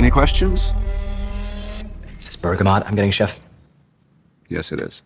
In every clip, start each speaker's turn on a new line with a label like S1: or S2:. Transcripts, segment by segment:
S1: Any questions?
S2: Is this bergamot I'm getting, Chef?
S1: Yes, it is.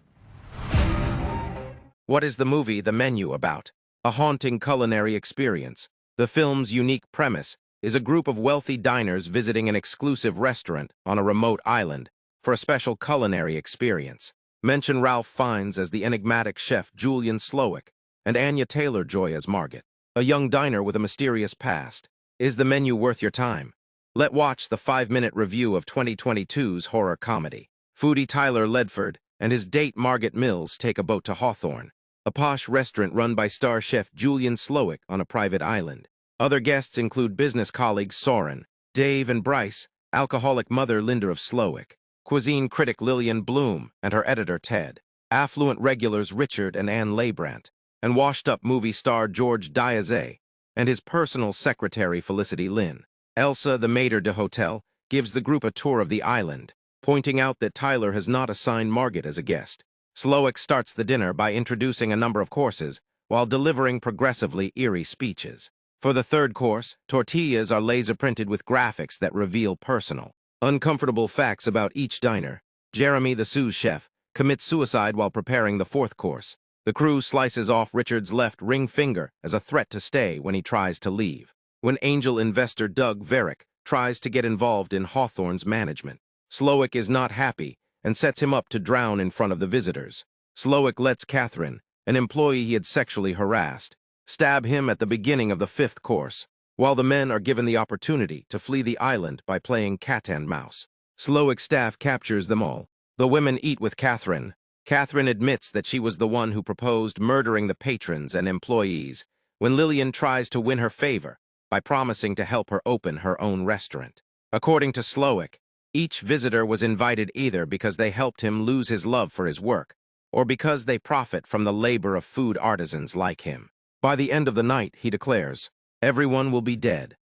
S3: What is the movie The Menu about? A haunting culinary experience. The film's unique premise is a group of wealthy diners visiting an exclusive restaurant on a remote island for a special culinary experience. Mention Ralph Fiennes as the enigmatic chef Julian Slowik and Anya Taylor-Joy as Margaret, a young diner with a mysterious past. Is The Menu worth your time? Let's watch the 5-minute review of 2022's horror comedy. Foodie Tyler Ledford and his date Margaret Mills take a boat to Hawthorne, a posh restaurant run by star chef Julian Slowik on a private island. Other guests include business colleagues Soren, Dave, and Bryce, alcoholic mother Linda of Slowik, cuisine critic Lillian Bloom and her editor Ted, affluent regulars Richard and Anne Leibrandt, and washed-up movie star George Diazé, and his personal secretary Felicity Lynn. Elsa, the maitre d'hotel, gives the group a tour of the island, pointing out that Tyler has not assigned Margaret as a guest. Slowik starts the dinner by introducing a number of courses while delivering progressively eerie speeches. For the third course, tortillas are laser-printed with graphics that reveal personal, uncomfortable facts about each diner. Jeremy, the sous chef, commits suicide while preparing the fourth course. The crew slices off Richard's left ring finger as a threat to stay when he tries to leave. When angel investor Doug Varick tries to get involved in Hawthorne's management, Slowik is not happy and sets him up to drown in front of the visitors. Slowik lets Catherine, an employee he had sexually harassed, stab him at the beginning of the fifth course, while the men are given the opportunity to flee the island by playing cat and mouse. Slowik's staff captures them all. The women eat with Catherine. Catherine admits that she was the one who proposed murdering the patrons and employees when Lillian tries to win her favor by promising to help her open her own restaurant. According to Slowik, each visitor was invited either because they helped him lose his love for his work or because they profit from the labor of food artisans like him. By the end of the night, he declares, everyone will be dead.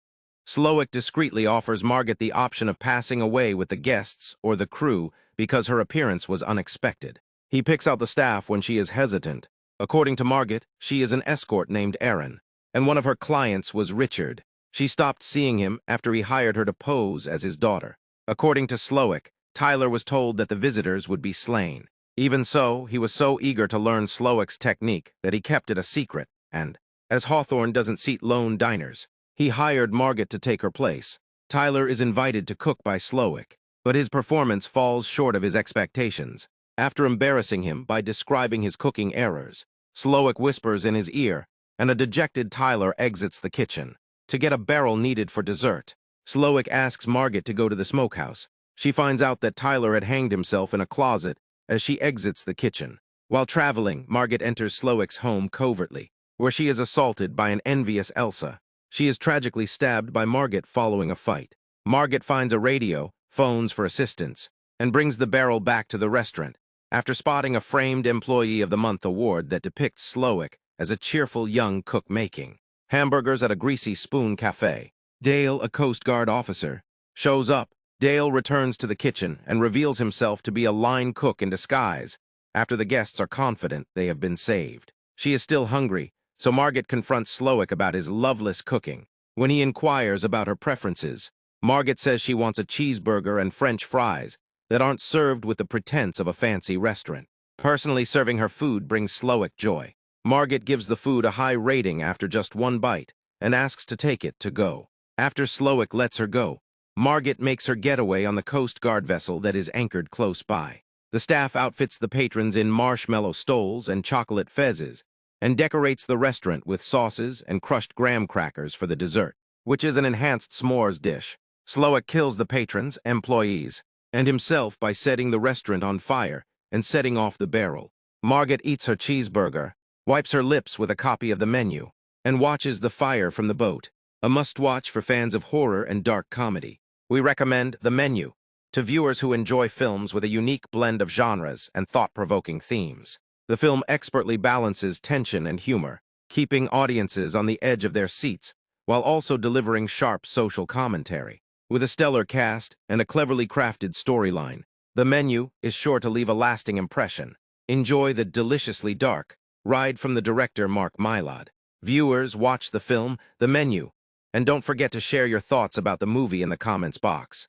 S3: Slowik discreetly offers Margaret the option of passing away with the guests or the crew because her appearance was unexpected. He picks out the staff when she is hesitant. According to Margaret, she is an escort named Erin, and one of her clients was Richard. She stopped seeing him after he hired her to pose as his daughter. According to Slowik, Tyler was told that the visitors would be slain. Even so, he was so eager to learn Slowik's technique that he kept it a secret, and, as Hawthorne doesn't seat lone diners, he hired Margaret to take her place. Tyler is invited to cook by Slowik, but his performance falls short of his expectations. After embarrassing him by describing his cooking errors, Slowik whispers in his ear, and a dejected Tyler exits the kitchen. To get a barrel needed for dessert, Slowik asks Margaret to go to the smokehouse. She finds out that Tyler had hanged himself in a closet as she exits the kitchen. While traveling, Margaret enters Slowik's home covertly, where she is assaulted by an envious Elsa. She is tragically stabbed by Margaret following a fight. Margaret finds a radio, phones for assistance, and brings the barrel back to the restaurant after spotting a framed Employee of the Month award that depicts Slowik as a cheerful young cook making hamburgers at a greasy spoon cafe. Dale, a Coast Guard officer, shows up. Dale returns to the kitchen and reveals himself to be a line cook in disguise after the guests are confident they have been saved. She is still hungry, so Margaret confronts Slowik about his loveless cooking. When he inquires about her preferences, Margaret says she wants a cheeseburger and French fries that aren't served with the pretense of a fancy restaurant. Personally serving her food brings Slowik joy. Margaret gives the food a high rating after just one bite and asks to take it to go. After Slowik lets her go, Margaret makes her getaway on the Coast Guard vessel that is anchored close by. The staff outfits the patrons in marshmallow stoles and chocolate fezzes and decorates the restaurant with sauces and crushed graham crackers for the dessert, which is an enhanced s'mores dish. Slowik kills the patrons, employees, and himself by setting the restaurant on fire and setting off the barrel. Margaret eats her cheeseburger, wipes her lips with a copy of the menu, and watches the fire from the boat. A must-watch for fans of horror and dark comedy. We recommend The Menu to viewers who enjoy films with a unique blend of genres and thought-provoking themes. The film expertly balances tension and humor, keeping audiences on the edge of their seats while also delivering sharp social commentary. With a stellar cast and a cleverly crafted storyline, The Menu is sure to leave a lasting impression. Enjoy the deliciously dark ride from the director Mark Mylod. Viewers, watch the film The Menu, and don't forget to share your thoughts about the movie in the comments box.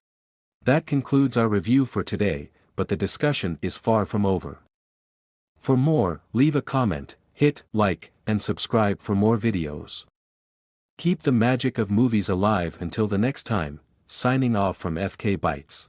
S4: That concludes our review for today, but the discussion is far from over. For more, leave a comment, hit like, and subscribe for more videos. Keep the magic of movies alive until the next time, signing off from FK Bytes.